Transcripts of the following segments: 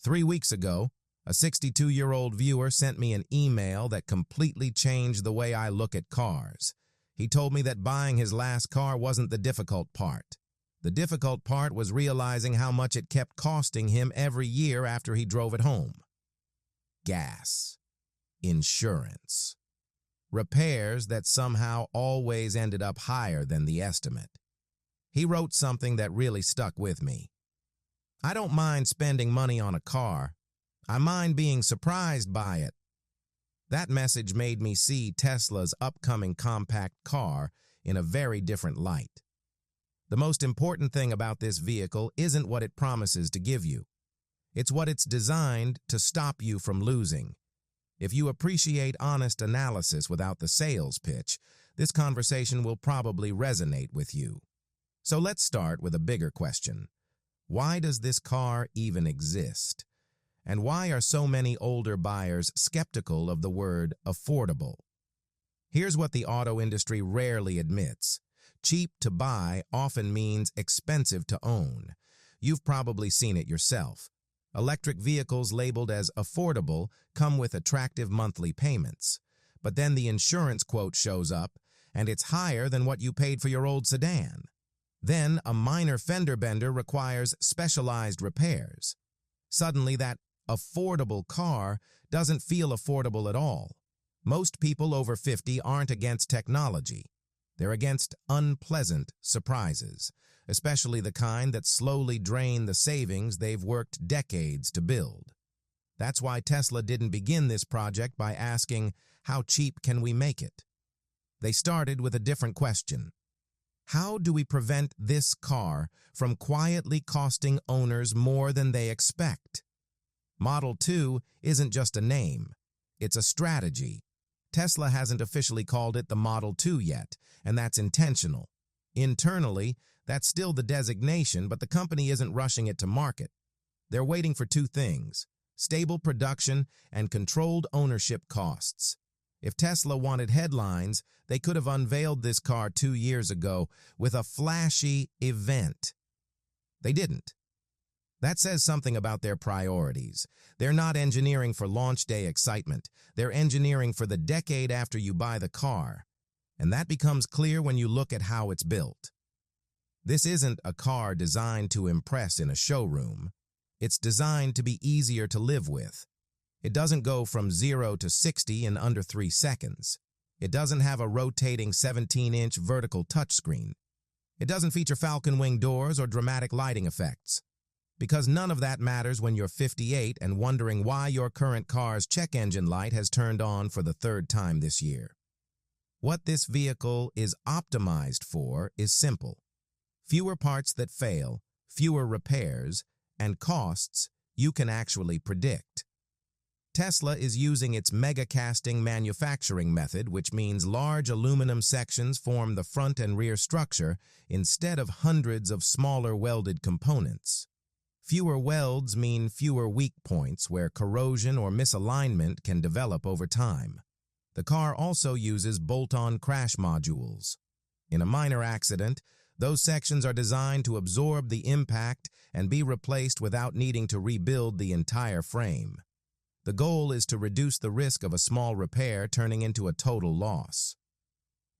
3 weeks ago, a 62-year-old viewer sent me an email that completely changed the way I look at cars. He told me that buying his last car wasn't the difficult part. The difficult part was realizing how much it kept costing him every year after he drove it home. Gas, insurance, repairs that somehow always ended up higher than the estimate. He wrote something that really stuck with me. I don't mind spending money on a car. I mind being surprised by it. That message made me see Tesla's upcoming compact car in a very different light. The most important thing about this vehicle isn't what it promises to give you. It's what it's designed to stop you from losing. If you appreciate honest analysis without the sales pitch, this conversation will probably resonate with you. So let's start with a bigger question. Why does this car even exist? And why are so many older buyers skeptical of the word affordable? Here's what the auto industry rarely admits. Cheap to buy often means expensive to own. You've probably seen it yourself. Electric vehicles labeled as affordable come with attractive monthly payments. But then the insurance quote shows up, and it's higher than what you paid for your old sedan. Then a minor fender bender requires specialized repairs. Suddenly that affordable car doesn't feel affordable at all. Most people over 50 aren't against technology. They're against unpleasant surprises, especially the kind that slowly drain the savings they've worked decades to build. That's why Tesla didn't begin this project by asking, how cheap can we make it? They started with a different question. How do we prevent this car from quietly costing owners more than they expect? Model 2 isn't just a name, it's a strategy. Tesla hasn't officially called it the Model 2 yet, and that's intentional. Internally, that's still the designation, but the company isn't rushing it to market. They're waiting for two things: stable production and controlled ownership costs. If Tesla wanted headlines, they could have unveiled this car 2 years ago with a flashy event. They didn't. That says something about their priorities. They're not engineering for launch day excitement. They're engineering for the decade after you buy the car. And that becomes clear when you look at how it's built. This isn't a car designed to impress in a showroom. It's designed to be easier to live with. It doesn't go from 0 to 60 in under 3 seconds. It doesn't have a rotating 17-inch vertical touchscreen. It doesn't feature falcon wing doors or dramatic lighting effects. Because none of that matters when you're 58 and wondering why your current car's check engine light has turned on for the 3rd time this year. What this vehicle is optimized for is simple. Fewer parts that fail, fewer repairs, and costs you can actually predict. Tesla is using its mega-casting manufacturing method, which means large aluminum sections form the front and rear structure instead of hundreds of smaller welded components. Fewer welds mean fewer weak points where corrosion or misalignment can develop over time. The car also uses bolt-on crash modules. In a minor accident, those sections are designed to absorb the impact and be replaced without needing to rebuild the entire frame. The goal is to reduce the risk of a small repair turning into a total loss.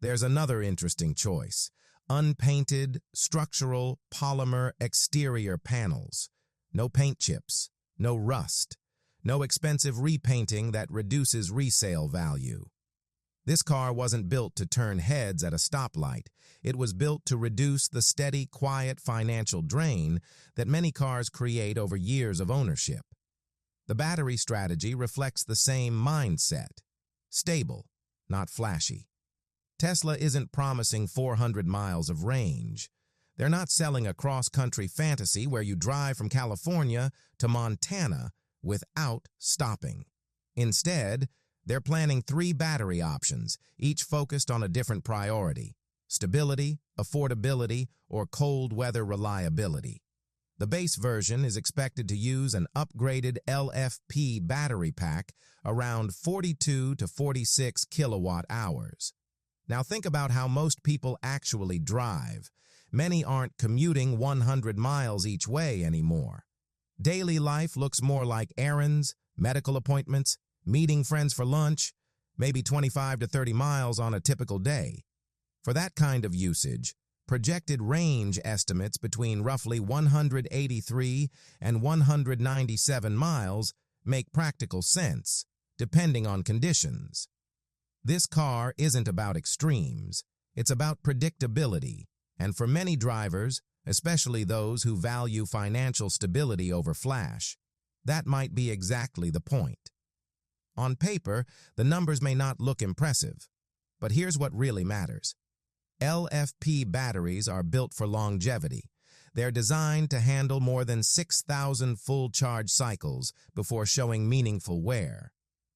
There's another interesting choice: unpainted, structural, polymer exterior panels. No paint chips, no rust, no expensive repainting that reduces resale value. This car wasn't built to turn heads at a stoplight. It was built to reduce the steady, quiet financial drain that many cars create over years of ownership. The battery strategy reflects the same mindset: stable, not flashy. Tesla isn't promising 400 miles of range. They're not selling a cross-country fantasy where you drive from California to Montana without stopping. Instead, they're planning 3 battery options, each focused on a different priority: stability, affordability, or cold weather reliability. The base version is expected to use an upgraded LFP battery pack around 42 to 46 kilowatt hours. Now think about how most people actually drive. Many aren't commuting 100 miles each way anymore. Daily life looks more like errands, medical appointments, meeting friends for lunch, maybe 25 to 30 miles on a typical day. For that kind of usage, projected range estimates between roughly 183 and 197 miles make practical sense, depending on conditions. This car isn't about extremes, it's about predictability, and for many drivers, especially those who value financial stability over flash, that might be exactly the point. On paper, the numbers may not look impressive, but here's what really matters. LFP batteries are built for longevity. They're designed to handle more than 6,000 full charge cycles before showing meaningful wear.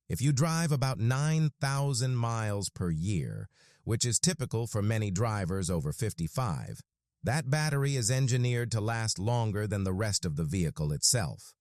If you drive about 9,000 miles per year, which is typical for many drivers over 55, that battery is engineered to last longer than the rest of the vehicle itself.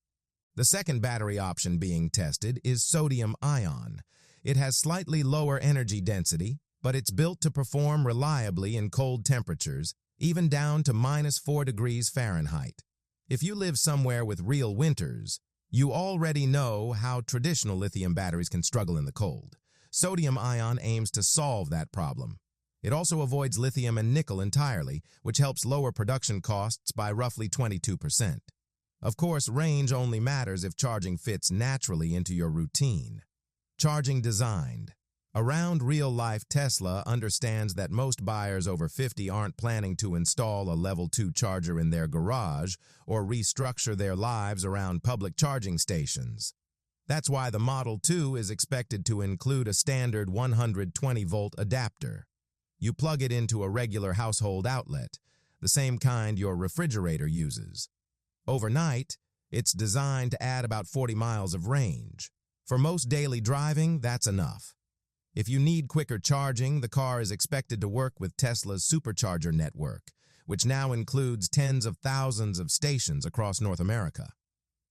The second battery option being tested is sodium-ion. It has slightly lower energy density, but it's built to perform reliably in cold temperatures, even down to -4 degrees Fahrenheit. If you live somewhere with real winters, you already know how traditional lithium batteries can struggle in the cold. Sodium-ion aims to solve that problem. It also avoids lithium and nickel entirely, which helps lower production costs by roughly 22%. Of course, range only matters if charging fits naturally into your routine. Charging designed. Around real-life, Tesla understands that most buyers over 50 aren't planning to install a level 2 charger in their garage or restructure their lives around public charging stations. That's why the Model 2 is expected to include a standard 120-volt adapter. You plug it into a regular household outlet, the same kind your refrigerator uses. Overnight, it's designed to add about 40 miles of range. For most daily driving, that's enough. If you need quicker charging, the car is expected to work with Tesla's supercharger network, which now includes tens of thousands of stations across North America.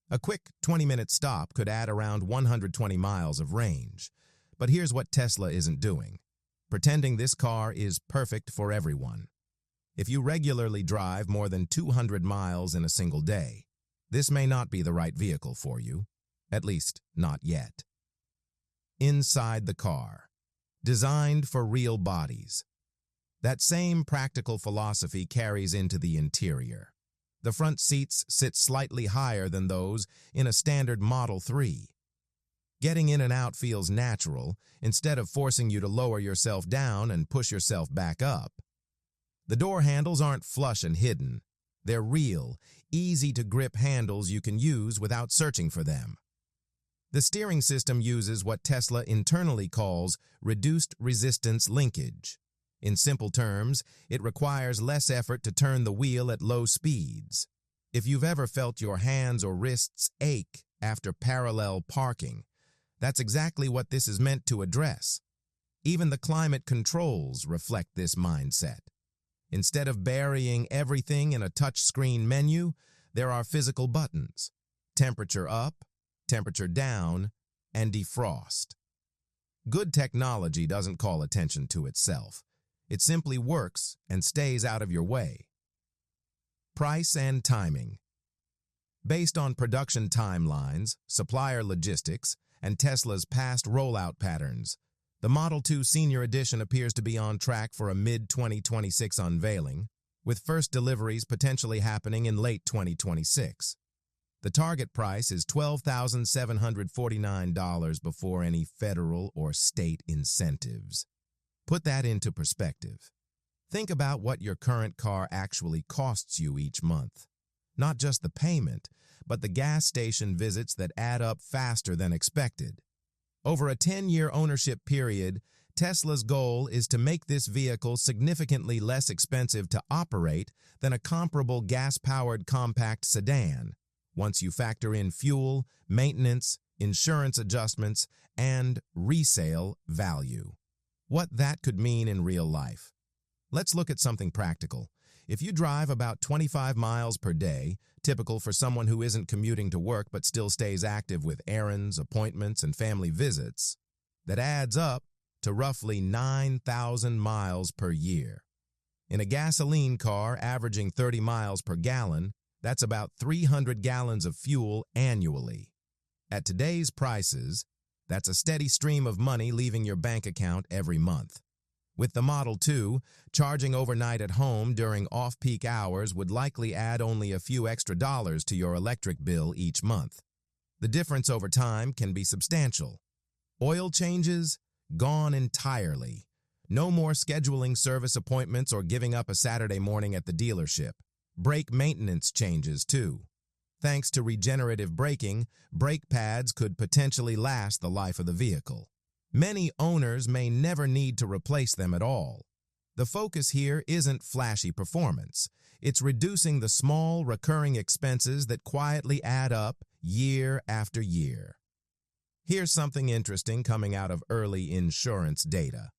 A quick 20-minute stop could add around 120 miles of range. But here's what Tesla isn't doing: pretending this car is perfect for everyone. If you regularly drive more than 200 miles in a single day, this may not be the right vehicle for you, at least not yet. Inside the car. Designed for real bodies. That same practical philosophy carries into the interior. The front seats sit slightly higher than those in a standard Model 3. Getting in and out feels natural, instead of forcing you to lower yourself down and push yourself back up. The door handles aren't flush and hidden. They're real, easy-to-grip handles you can use without searching for them. The steering system uses what Tesla internally calls reduced resistance linkage. In simple terms, it requires less effort to turn the wheel at low speeds. If you've ever felt your hands or wrists ache after parallel parking, that's exactly what this is meant to address. Even the climate controls reflect this mindset. Instead of burying everything in a touchscreen menu, there are physical buttons: temperature up, temperature down, and defrost. Good technology doesn't call attention to itself. It simply works and stays out of your way. Price and timing. Based on production timelines, supplier logistics, and Tesla's past rollout patterns, the Model 2 Senior Edition appears to be on track for a mid-2026 unveiling, with first deliveries potentially happening in late 2026. The target price is $12,749 before any federal or state incentives. Put that into perspective. Think about what your current car actually costs you each month. Not just the payment, but the gas station visits that add up faster than expected. Over a 10-year ownership period, Tesla's goal is to make this vehicle significantly less expensive to operate than a comparable gas-powered compact sedan, once you factor in fuel, maintenance, insurance adjustments, and resale value. What that could mean in real life. Let's look at something practical. If you drive about 25 miles per day, typical for someone who isn't commuting to work but still stays active with errands, appointments, and family visits, that adds up to roughly 9,000 miles per year. In a gasoline car averaging 30 miles per gallon, That's about 300 gallons of fuel annually. At today's prices, that's a steady stream of money leaving your bank account every month. With the Model 2, charging overnight at home during off-peak hours would likely add only a few extra dollars to your electric bill each month. The difference over time can be substantial. Oil changes? Gone entirely. No more scheduling service appointments or giving up a Saturday morning at the dealership. Brake maintenance changes, too. Thanks to regenerative braking, brake pads could potentially last the life of the vehicle. Many owners may never need to replace them at all. The focus here isn't flashy performance. It's reducing the small, recurring expenses that quietly add up year after year. Here's something interesting coming out of early insurance data.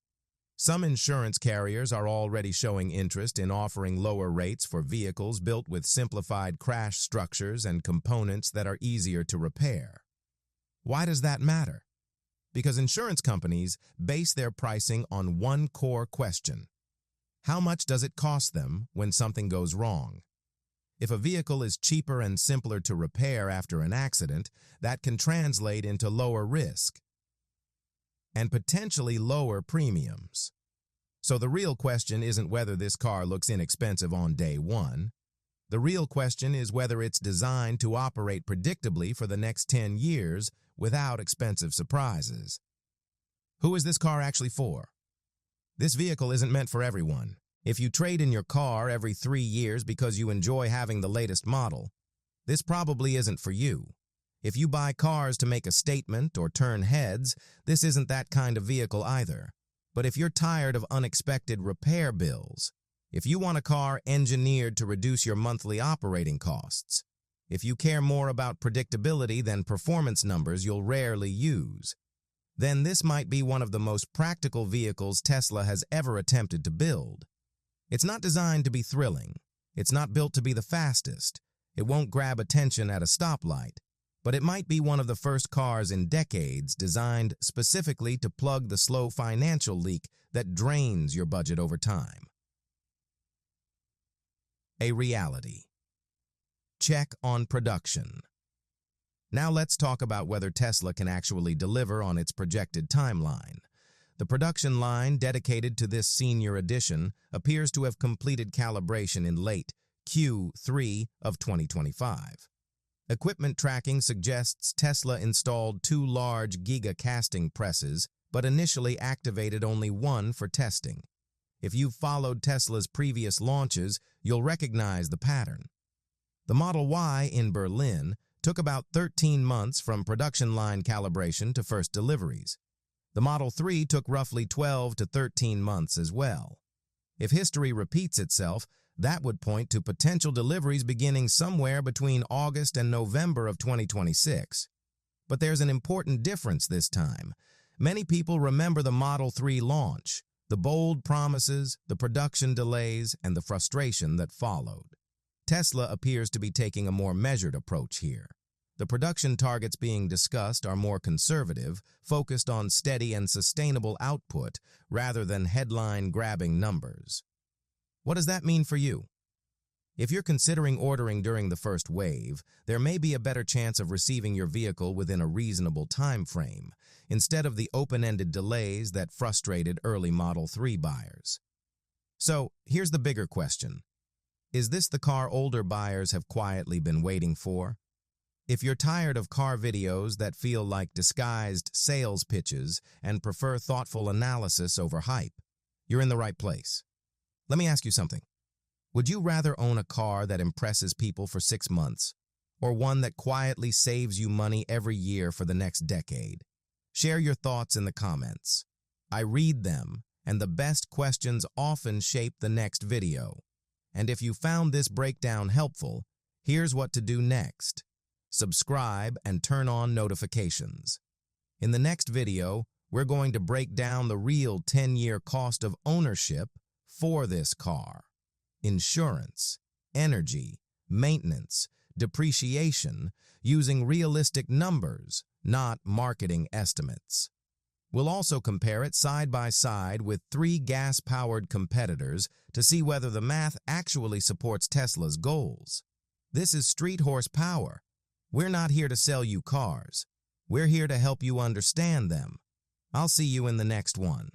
Some insurance carriers are already showing interest in offering lower rates for vehicles built with simplified crash structures and components that are easier to repair. Why does that matter? Because insurance companies base their pricing on one core question: how much does it cost them when something goes wrong? If a vehicle is cheaper and simpler to repair after an accident, that can translate into lower risk and potentially lower premiums. So the real question isn't whether this car looks inexpensive on day one. The real question is whether it's designed to operate predictably for the next 10 years without expensive surprises. Who is this car actually for? This vehicle isn't meant for everyone. If you trade in your car every 3 years because you enjoy having the latest model, this probably isn't for you. If you buy cars to make a statement or turn heads, this isn't that kind of vehicle either. But if you're tired of unexpected repair bills, if you want a car engineered to reduce your monthly operating costs, if you care more about predictability than performance numbers you'll rarely use, then this might be one of the most practical vehicles Tesla has ever attempted to build. It's not designed to be thrilling. It's not built to be the fastest. It won't grab attention at a stoplight. But it might be one of the first cars in decades designed specifically to plug the slow financial leak that drains your budget over time. A reality. Check on production. Now let's talk about whether Tesla can actually deliver on its projected timeline. The production line dedicated to this senior edition appears to have completed calibration in late Q3 of 2025. Equipment tracking suggests Tesla installed 2 large Giga casting presses, but initially activated only one for testing. If you've followed Tesla's previous launches, you'll recognize the pattern. The Model Y in Berlin took about 13 months from production line calibration to first deliveries. The Model 3 took roughly 12 to 13 months as well. If history repeats itself, that would point to potential deliveries beginning somewhere between August and November of 2026. But there's an important difference this time. Many people remember the Model 3 launch, the bold promises, the production delays, and the frustration that followed. Tesla appears to be taking a more measured approach here. The production targets being discussed are more conservative, focused on steady and sustainable output rather than headline-grabbing numbers. What does that mean for you? If you're considering ordering during the first wave, there may be a better chance of receiving your vehicle within a reasonable time frame, instead of the open-ended delays that frustrated early Model 3 buyers. So, here's the bigger question. Is this the car older buyers have quietly been waiting for? If you're tired of car videos that feel like disguised sales pitches and prefer thoughtful analysis over hype, you're in the right place. Let me ask you something. Would you rather own a car that impresses people for 6 months, or one that quietly saves you money every year for the next decade? Share your thoughts in the comments. I read them, and the best questions often shape the next video. And if you found this breakdown helpful, here's what to do next. Subscribe and turn on notifications. In the next video, we're going to break down the real 10-year cost of ownership for this car. Insurance, energy, maintenance, depreciation, using realistic numbers, not marketing estimates. We'll also compare it side by side with 3 gas-powered competitors to see whether the math actually supports Tesla's goals. This is Street Horsepower. We're not here to sell you cars. We're here to help you understand them. I'll see you in the next one.